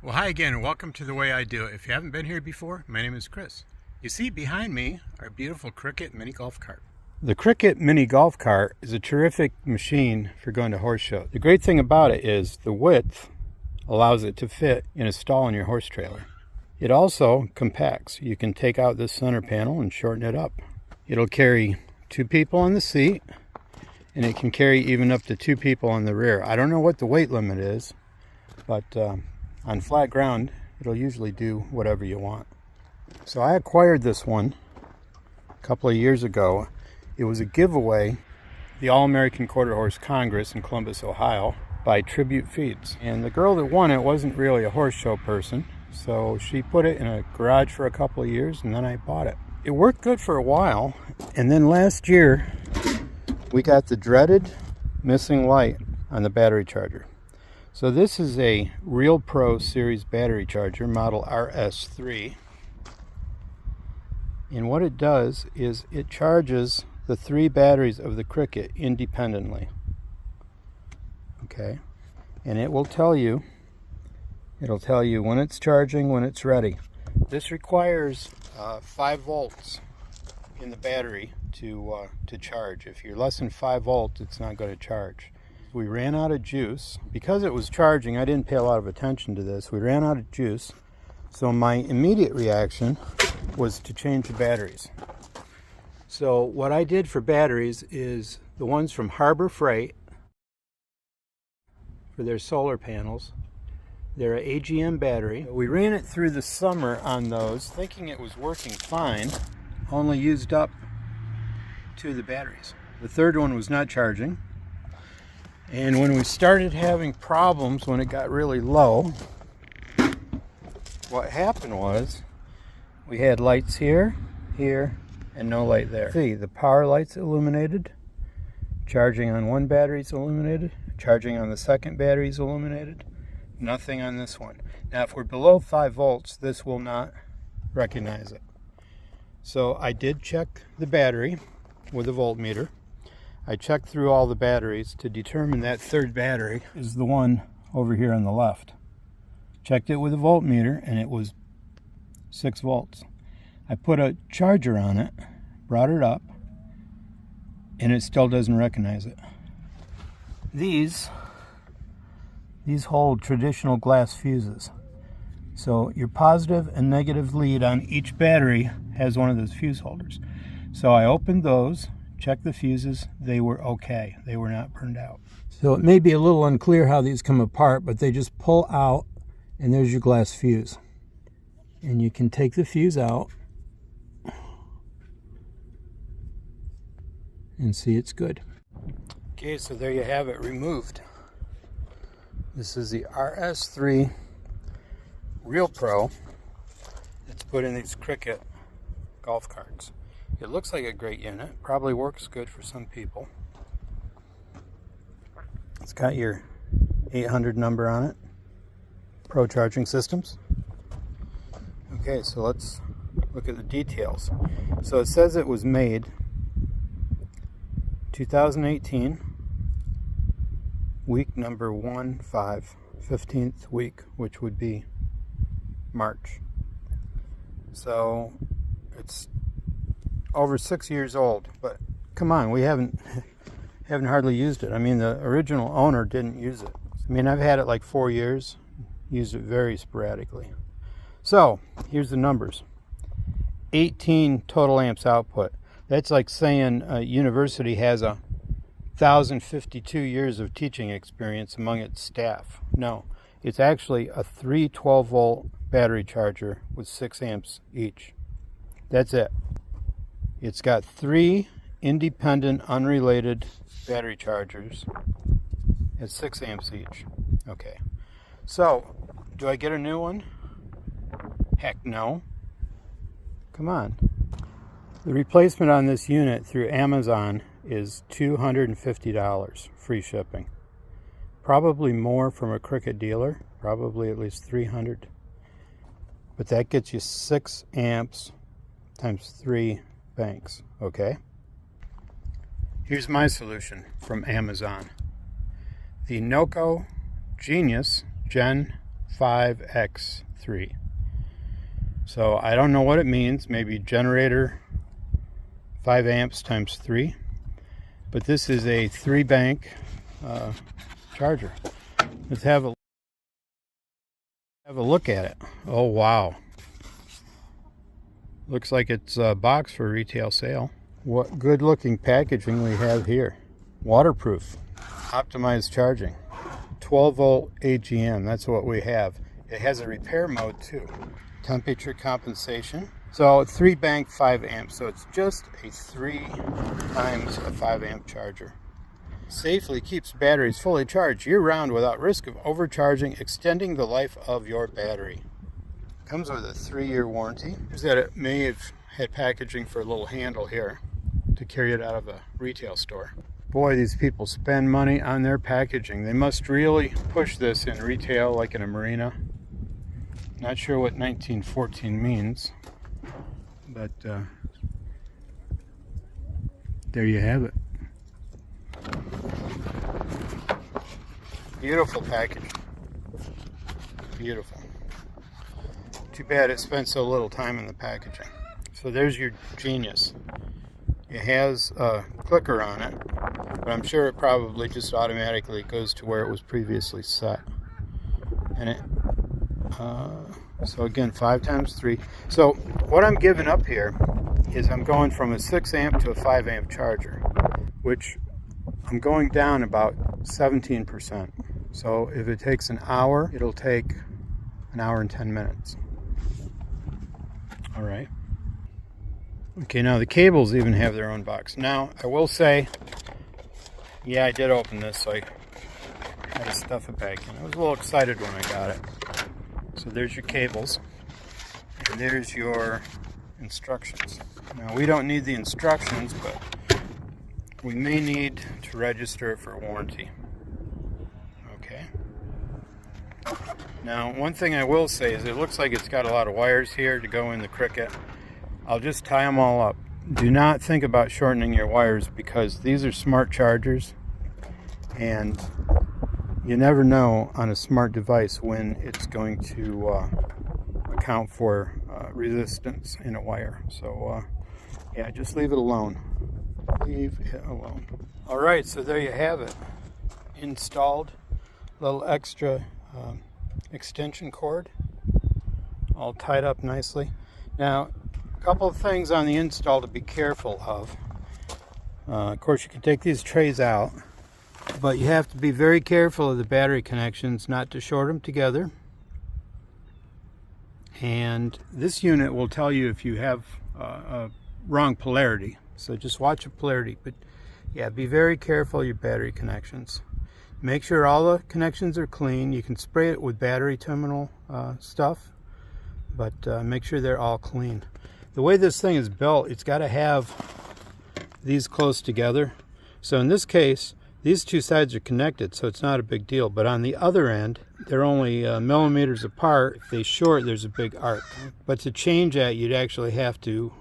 Well, hi again, and welcome to The Way I Do It. If you haven't been here before, my name is Chris. You see behind me our beautiful Cricket mini golf cart. The Cricket mini golf cart is a terrific machine for going to horse shows. The great thing about it is the width allows it to fit in a stall in your horse trailer. It also compacts. You can take out this center panel and shorten it up. It'll carry 2 people on the seat, and it can carry even up to 2 people on the rear. I don't know what the weight limit is, but on flat ground, it'll usually do whatever you want. So I acquired this one a couple of years ago. It was a giveaway, the All-American Quarter Horse Congress in Columbus, Ohio, by Tribute Feeds. And the girl that won it wasn't really a horse show person, so she put it in a garage for a couple of years, and then I bought it. It worked good for a while, and then last year, we got the dreaded missing light on the battery charger. So this is a Real Pro series battery charger, model RS3. And what it does is it charges the 3 batteries of the Cricket independently. Okay, and it'll tell you when it's charging, when it's ready. This requires 5 volts in the battery to charge. If you're less than 5 volts, it's not going to charge. We ran out of juice. Because it was charging, I didn't pay a lot of attention to this. We ran out of juice, so my immediate reaction was to change the batteries. So what I did for batteries is the ones from Harbor Freight for their solar panels. They're an AGM battery. We ran it through the summer on those, thinking it was working fine, only used up 2 of the batteries. The third one was not charging. And when we started having problems, when it got really low, what happened was we had lights here, here, and no light there. See, the power light's illuminated, charging on one battery's illuminated, charging on the second battery's illuminated, nothing on this one. Now if we're below 5 volts, this will not recognize it. So I did check the battery with a voltmeter. I checked through all the batteries to determine that third battery is the one over here on the left. Checked it with a voltmeter and it was 6 volts. I put a charger on it, brought it up, and it still doesn't recognize it. These hold traditional glass fuses. So your positive and negative lead on each battery has one of those fuse holders. So I opened those, checked the fuses, they were okay. They were not burned out. So it may be a little unclear how these come apart, but they just pull out and there's your glass fuse. And you can take the fuse out and see it's good. Okay, so there you have it removed. This is the RS3 Real Pro. It's put in these Cricket golf carts. It looks like a great unit. Probably works good for some people. It's got your 800 number on it. Pro charging systems. Okay, so let's look at the details. So it says it was made 2018, week number 15th week, which would be March. So it's over 6 years old, but come on, we haven't hardly used it. I mean, the original owner didn't use it. I mean, I've had it like 4 years, used it very sporadically. So here's the numbers. 18 total amps output. That's like saying a university has 1,052 years of teaching experience among its staff. No, it's actually a 3 12-volt battery charger with 6 amps each. That's it. It's got 3 independent, unrelated battery chargers at 6 amps each. Okay. So, do I get a new one? Heck no. Come on. The replacement on this unit through Amazon is $250, free shipping. Probably more from a Cricket dealer, probably at least $300. But that gets you 6 amps times 3 banks, okay? Here's my solution from Amazon. The NOCO Genius Gen Genius5X3. So I don't know what it means. Maybe generator 5 amps times 3. But this is a 3-bank charger. Let's have a look at it. Oh wow. Looks like it's a box for retail sale. What good looking packaging we have here. Waterproof, optimized charging, 12 volt AGM, that's what we have. It has a repair mode too. Temperature compensation. So 3-bank 5 amps, so it's just a 3 times a 5 amp charger. Safely keeps batteries fully charged year-round without risk of overcharging, extending the life of your battery. Comes with a 3-year warranty. Here's that it may have had packaging for a little handle here to carry it out of a retail store. Boy, these people spend money on their packaging. They must really push this in retail, like in a marina. Not sure what 1914 means, but there you have it. Beautiful package. Beautiful. Too bad it spent so little time in the packaging. So there's your Genius. It has a clicker on it, but I'm sure it probably just automatically goes to where it was previously set. And it, so again, 5 times 3. So what I'm giving up here is I'm going from a 6 amp to a 5 amp charger, which I'm going down about 17%. So if it takes an hour, it'll take an hour and 10 minutes. All right. Okay, now the cables even have their own box. Now, I will say, yeah, I did open this, so I had to stuff it back in. I was a little excited when I got it. So there's your cables, and there's your instructions. Now, we don't need the instructions, but we may need to register it for warranty. Okay. Now, one thing I will say is it looks like it's got a lot of wires here to go in the Cricket. I'll just tie them all up. Do not think about shortening your wires because these are smart chargers, and you never know on a smart device when it's going to account for resistance in a wire. So yeah, just leave it alone. Leave it alone. All right, so there you have it. Installed. A little extra extension cord, all tied up nicely. Now, a couple of things on the install to be careful of. Of course, you can take these trays out, but you have to be very careful of the battery connections, not to short them together. And this unit will tell you if you have a wrong polarity, so just watch your polarity. But yeah, be very careful of your battery connections. Make sure all the connections are clean. You can spray it with battery terminal stuff, but make sure they're all clean. The way this thing is built, it's got to have these close together. So in this case, these two sides are connected, so it's not a big deal. But on the other end, they're only millimeters apart. If they short, there's a big arc. But to change that, you'd actually have to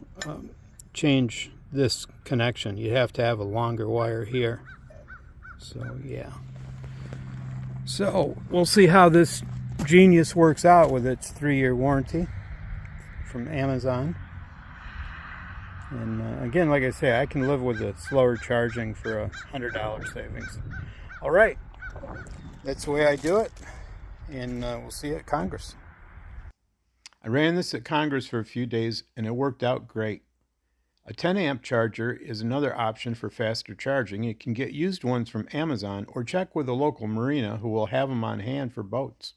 change this connection. You'd have to have a longer wire here. So yeah. So we'll see how this Genius works out with its 3-year warranty from Amazon. And again, like I say, I can live with the slower charging for $100 savings. All right, that's the way I do it, and we'll see you at Congress. I ran this at Congress for a few days, and it worked out great. A 10 amp charger is another option for faster charging. You can get used ones from Amazon or check with a local marina who will have them on hand for boats.